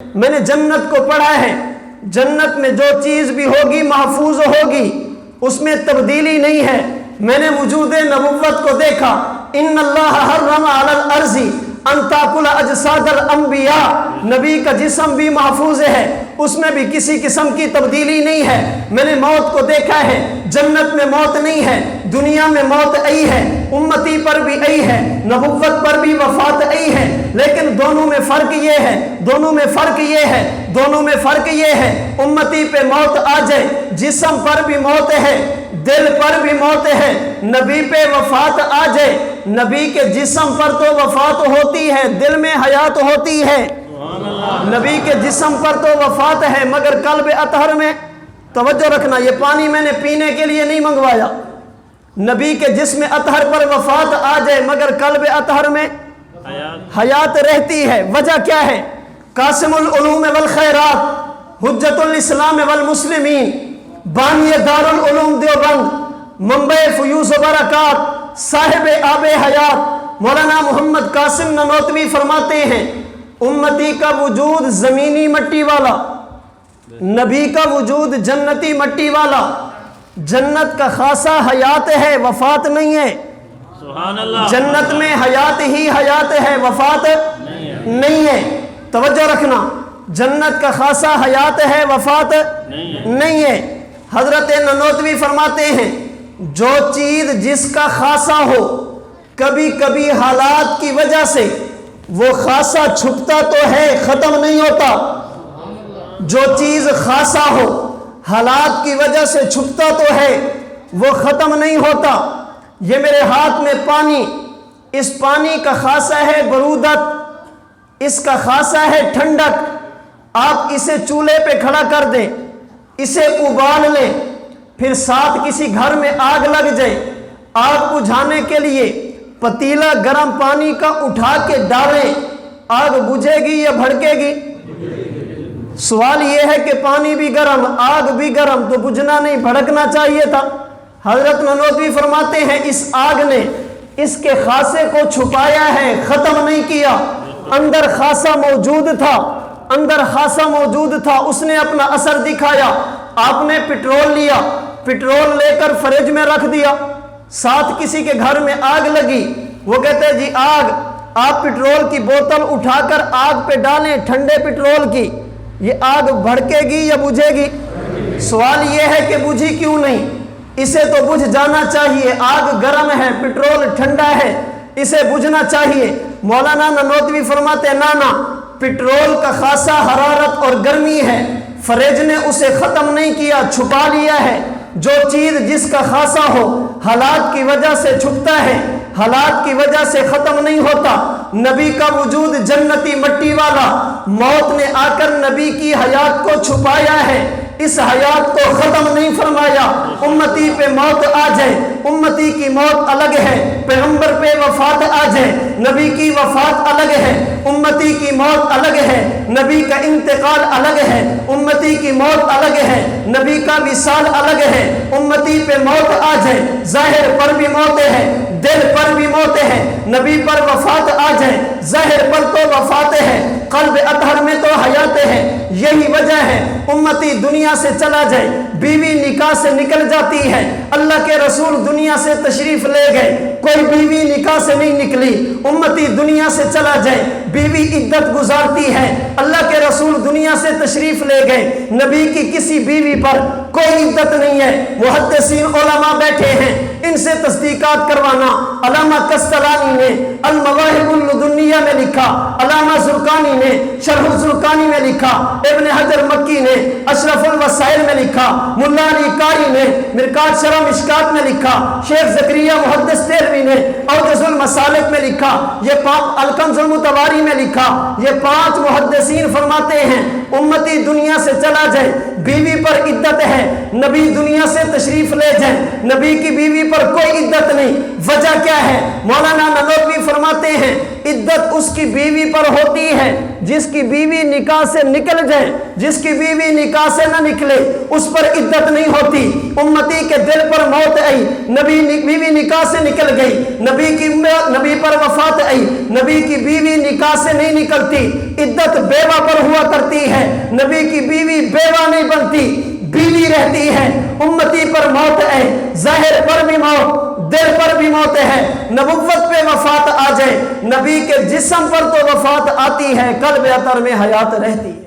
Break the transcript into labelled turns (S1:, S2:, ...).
S1: میں نے جنت کو پڑھا ہے، جنت میں جو چیز بھی ہوگی محفوظ ہوگی، اس میں تبدیلی نہیں ہے۔ میں نے وجود نبوت کو دیکھا، ان اللہ حرم علی الارض ان تاکل اجساد الانبیاء، نبی کا جسم بھی محفوظ ہے، اس میں بھی کسی قسم کی تبدیلی نہیں ہے۔ میں نے موت کو دیکھا ہے، جنت میں موت نہیں ہے، دنیا میں موت آئی ہے، امتی پر بھی آئی ہے، نبوت پر بھی وفات آئی ہے، لیکن دونوں میں فرق یہ ہے، دونوں میں فرق یہ ہے، دونوں میں فرق یہ ہے، امتی پہ موت آ جائے، جسم پر بھی موت ہے، دل پر بھی موت ہے۔ نبی پہ وفات آ جائے، نبی کے جسم پر تو وفات ہوتی ہے، دل میں حیات ہوتی ہے۔ نبی کے جسم پر تو وفات ہے، مگر قلب اطہر میں، توجہ رکھنا، یہ پانی میں نے پینے کے لیے نہیں منگوایا، نبی کے جسم اطہر پر وفات آ جائے مگر قلب اطہر میں حیات رہتی ہے۔ وجہ کیا ہے؟ قاسم العلوم والخیرات، حجت الاسلام والمسلمین، بانی دار العلوم دیوبند، منبع فیوز و برکات، صاحب آب حیات مولانا محمد قاسم نانوتوی فرماتے ہیں، امتی کا وجود زمینی مٹی والا، نبی کا وجود جنتی مٹی والا۔ جنت کا خاصہ حیات ہے، وفات نہیں ہے۔
S2: سبحان اللہ۔
S1: جنت میں حیات ہی حیات ہے، وفات نہیں ہے۔ توجہ رکھنا، جنت کا خاصہ حیات ہے، وفات نہیں ہے۔ حضرت نانوتوی فرماتے ہیں، جو چیز جس کا خاصہ ہو، کبھی کبھی حالات کی وجہ سے وہ خاصہ چھپتا تو ہے، ختم نہیں ہوتا۔ جو چیز خاصہ ہو، حالات کی وجہ سے چھپتا تو ہے، وہ ختم نہیں ہوتا۔ یہ میرے ہاتھ میں پانی، اس پانی کا خاصہ ہے برودت، اس کا خاصہ ہے ٹھنڈک۔ آپ اسے چولہے پہ کھڑا کر دیں، اسے ابال لیں، پھر ساتھ کسی گھر میں آگ لگ جائے، آگ بجھانے کے لیے پتیلا گرم پانی کا اٹھا کے ڈالیں، آگ بجھے گی یا بھڑکے گی؟ سوال یہ ہے کہ پانی بھی گرم، آگ بھی گرم، تو بجھنا نہیں، بھڑکنا چاہیے تھا۔ حضرت نانوتوی فرماتے ہیں، اس آگ نے اس کے خاصے کو چھپایا ہے، ختم نہیں کیا۔ اندر خاصہ موجود تھا، اندر خاصہ موجود تھا، اس نے اپنا اثر دکھایا۔ آپ نے پٹرول لیا، پٹرول لے کر فریج میں رکھ دیا، ساتھ کسی کے گھر میں آگ لگی، وہ کہتے ہیں جی آگ، آپ پٹرول کی بوتل اٹھا کر آگ پہ ڈالیں، ٹھنڈے پٹرول کی، یہ آگ بھڑکے گی یا بجھے گی؟ سوال یہ ہے کہ بجھی کیوں نہیں؟ اسے تو بجھ جانا چاہیے، آگ گرم ہے، پٹرول ٹھنڈا ہے، اسے بجھنا چاہیے۔ مولانا نانوتوی فرماتے ہیں نانا، پٹرول کا خاصہ حرارت اور گرمی ہے، فریج نے اسے ختم نہیں کیا، چھپا لیا ہے۔ جو چیز جس کا خاصہ ہو، حالات کی وجہ سے چھپتا ہے، حالات کی وجہ سے ختم نہیں ہوتا۔ نبی کا وجود جنتی مٹی والا، موت نے آ کر نبی کی حیات کو چھپایا ہے، اس حیات کو ختم نہیں فرمایا۔ امتی پہ موت آ جائے، امتی کی موت الگ ہے، پیغمبر پہ وفات آ جائے، نبی کی وفات الگ ہے، امتی کی موت الگ ہے، نبی کا انتقال الگ ہے، امتی کی موت الگ ہے، نبی کا وصال الگ ہے۔ امتی پہ موت آ جائے، ظاہر پر بھی موت ہے، دل پر بھی موت ہے، نبی پر وفات آ جائے، ظاہر پر تو وفات ہے، قلب اطہر میں تو حیات ہے۔ یہی وجہ ہے امتی دنیا سے چلا جائے، بیوی نکاح سے نکل جاتی ہے، اللہ کے رسول دنیا سے تشریف لے گئے، کوئی بیوی نکاح سے نہیں نکلی۔ امتی دنیا سے چلا جائے، بیوی عدت گزارتی ہے، اللہ کے رسول دنیا سے تشریف لے گئے، نبی کی کسی بیوی پر کوئی عدت نہیں ہے۔ محدثین علماء بیٹھے ہیں، ان سے تصدیقات کروانا۔ علامہ کستلانی نے المواہب اللدنیہ میں لکھا، علامہ زرقانی نے شرح الزرقانی میں لکھا، ابن حجر مکی نے اشرف الوسائل میں لکھا، ملا علی قاری نے مرکات شرح مشکات میں لکھا، شیخ زکریا محدث دہلوی نے اوجز المسالک میں لکھا، یہ الکنز المتواری میں لکھا۔ یہ 5 محدثین فرماتے ہیں امتی پتی دنیا سے چلا جائے، بیوی پر عدت ہے، نبی دنیا سے تشریف لے جائیں، نبی کی بیوی پر کوئی عدت نہیں۔ وجہ کیا ہے؟ مولانا نانوتوی فرماتے ہیں عدت اس کی بیوی پر ہوتی ہے جس کی بیوی نکاح سے نکل جائے، جس کی بیوی نکاح سے نہ نکلے اس پر عدت نہیں ہوتی۔ امتی کے دل پر موت آئی، بیوی نکاح سے نکل گئی، نبی پر وفات آئی، نبی کی بیوی نکاح سے نہیں نکلتی، عدت بیوہ پر ہوا کرتی ہے، نبی کی بیوی بیوہ نہیں بنتی، بیوی رہتی ہے۔ امتی پر موت ہے، ظاہر پر بھی موت، دل پر بھی موت ہے، نبوت پہ وفات آ جائے، نبی کے جسم پر تو وفات آتی ہے، قلب اطہر میں حیات رہتی ہے۔